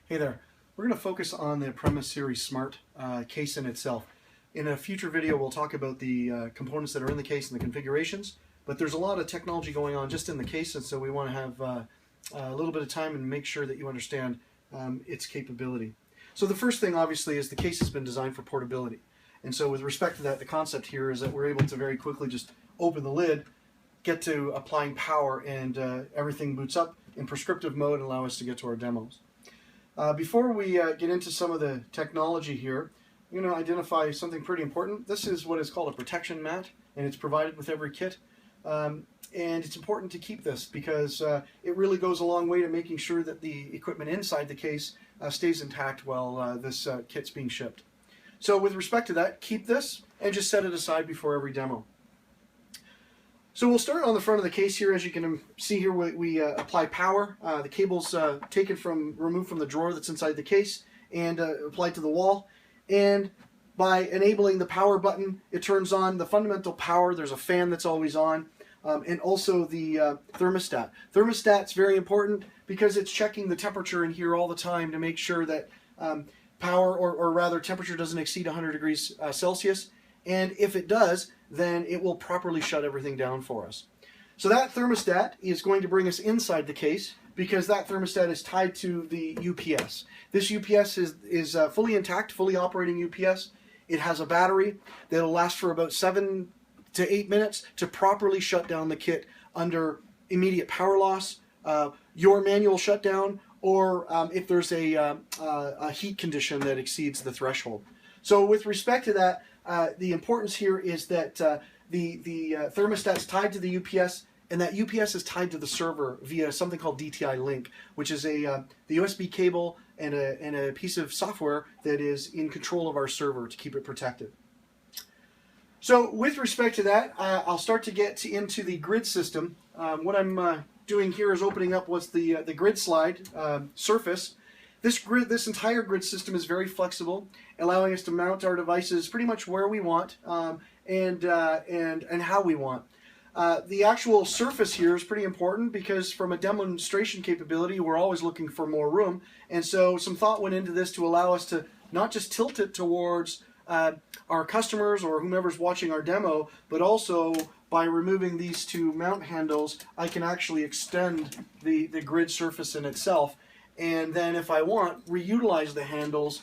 Hey there. We're going to focus on the Premise Series Smart case in itself. In a future video we'll talk about the components that are in the case and the configurations, but there's a lot of technology going on just in the case, and so we want to have a little bit of time and make sure that you understand its capability. So the first thing obviously is the case has been designed for portability, and so with respect to that, the concept here is that we're able to very quickly just open the lid, get to applying power, and everything boots up in prescriptive mode and allow us to get to our demos. Before we get into some of the technology here, I'm going to identify something pretty important. This is what is called a protection mat, and it's provided with every kit. And it's important to keep this because it really goes a long way to making sure that the equipment inside the case stays intact while this kit's being shipped. So with respect to that, keep this and just set it aside before every demo. So we'll start on the front of the case here. As you can see here, we apply power. The cable's removed from the drawer that's inside the case and applied to the wall. And by enabling the power button, it turns on the fundamental power. There's a fan that's always on, and also the thermostat. Thermostat's very important because it's checking the temperature in here all the time to make sure that power, or rather temperature, doesn't exceed 100 degrees Celsius. And if it does, then it will properly shut everything down for us. So that thermostat is going to bring us inside the case because that thermostat is tied to the UPS. This UPS is fully intact, fully operating UPS. It has a battery that'll last for about 7 to 8 minutes to properly shut down the kit under immediate power loss, your manual shutdown, or if there's a heat condition that exceeds the threshold. So with respect to that, the importance here is that the thermostat's tied to the UPS, and that UPS is tied to the server via something called DTI Link, which is the USB cable and a piece of software that is in control of our server to keep it protected. So with respect to that, I'll start to get into the grid system. What I'm doing here is opening up what's the grid slide surface. This entire grid system is very flexible, allowing us to mount our devices pretty much where we want and how we want. The actual surface here is pretty important because from a demonstration capability, we're always looking for more room, and so some thought went into this to allow us to not just tilt it towards our customers or whomever's watching our demo, but also by removing these two mount handles, I can actually extend the grid surface in itself. And then if I want, reutilize the handles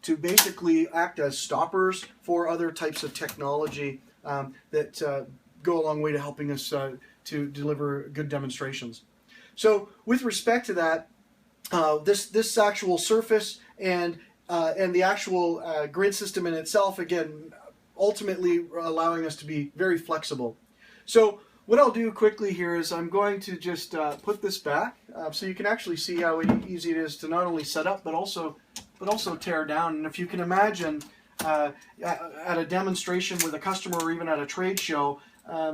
to basically act as stoppers for other types of technology that go a long way to helping us to deliver good demonstrations. So with respect to that, this actual surface and the actual grid system in itself, again, ultimately allowing us to be very flexible. So what I'll do quickly here is I'm going to just put this back so you can actually see how easy it is to not only set up but also tear down. And if you can imagine at a demonstration with a customer or even at a trade show,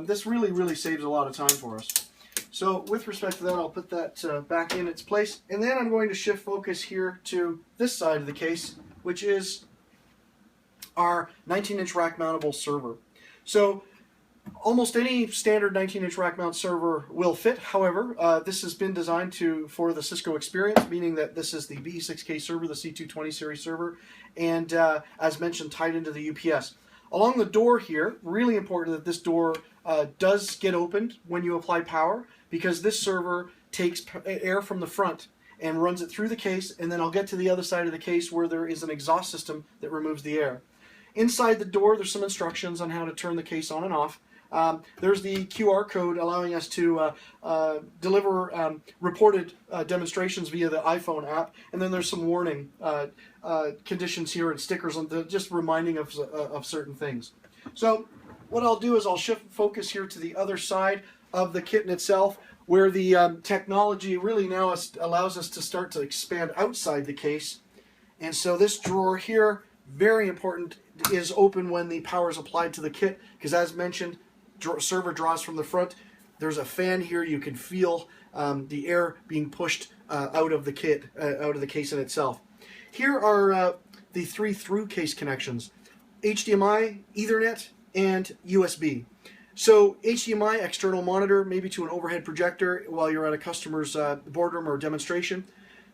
this really saves a lot of time for us. So with respect to that, I'll put that back in its place, and then I'm going to shift focus here to this side of the case, which is our 19-inch rack mountable server. So almost any standard 19-inch rack mount server will fit. However, this has been designed for the Cisco Xperience, meaning that this is the BE6K server, the C220 series server, and as mentioned, tied into the UPS. Along the door here, really important that this door does get opened when you apply power, because this server takes air from the front and runs it through the case, and then I'll get to the other side of the case where there is an exhaust system that removes the air. Inside the door, there's some instructions on how to turn the case on and off. There's the QR code allowing us to deliver reported demonstrations via the iPhone app, and then there's some warning conditions here and stickers on just reminding of certain things. So what I'll do is I'll shift focus here to the other side of the kit in itself, where the technology really now allows us to start to expand outside the case. And so this drawer here, very important, is open when the power is applied to the kit, because as mentioned, server draws from the front. There's a fan here. You can feel the air being pushed out of the kit, out of the case in itself. Here are the 3 through case connections: HDMI, Ethernet, and USB. So HDMI, external monitor, maybe to an overhead projector while you're at a customer's boardroom or demonstration.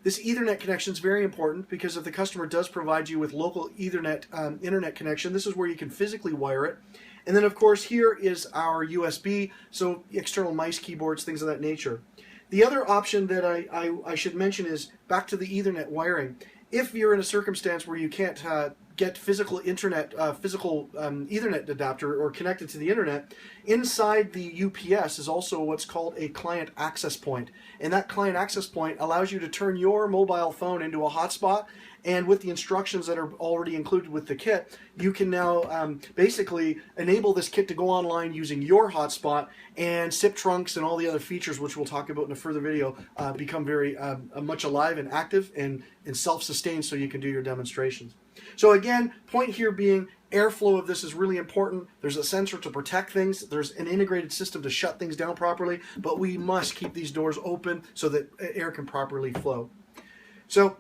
This Ethernet connection is very important because if the customer does provide you with local Ethernet internet connection, this is where you can physically wire it. And then of course here is our USB, so external mice, keyboards, things of that nature. The other option that I should mention is back to the Ethernet wiring. If you're in a circumstance where you can't get physical internet, Ethernet adapter or connected to the internet, inside the UPS is also what's called a client access point. And that client access point allows you to turn your mobile phone into a hotspot, and with the instructions that are already included with the kit, you can now basically enable this kit to go online using your hotspot, and SIP trunks and all the other features, which we'll talk about in a further video, become very much alive and active and self-sustained, so you can do your demonstrations. So again, point here being airflow of this is really important. There's a sensor to protect things. There's an integrated system to shut things down properly, but we must keep these doors open so that air can properly flow. So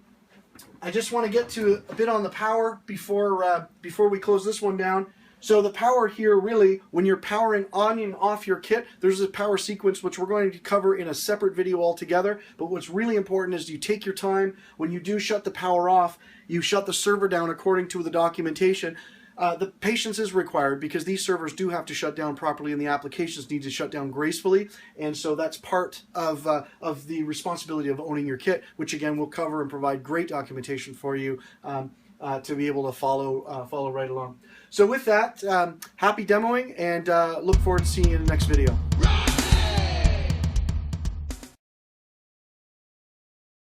I just want to get to a bit on the power before we close this one down. So the power here, really, when you're powering on and off your kit, there's a power sequence which we're going to cover in a separate video altogether. But what's really important is you take your time. When you do shut the power off, you shut the server down according to the documentation. The patience is required because these servers do have to shut down properly and the applications need to shut down gracefully. And so that's part of the responsibility of owning your kit, which again we'll cover and provide great documentation for you to be able to follow right along. So with that, happy demoing, and look forward to seeing you in the next video.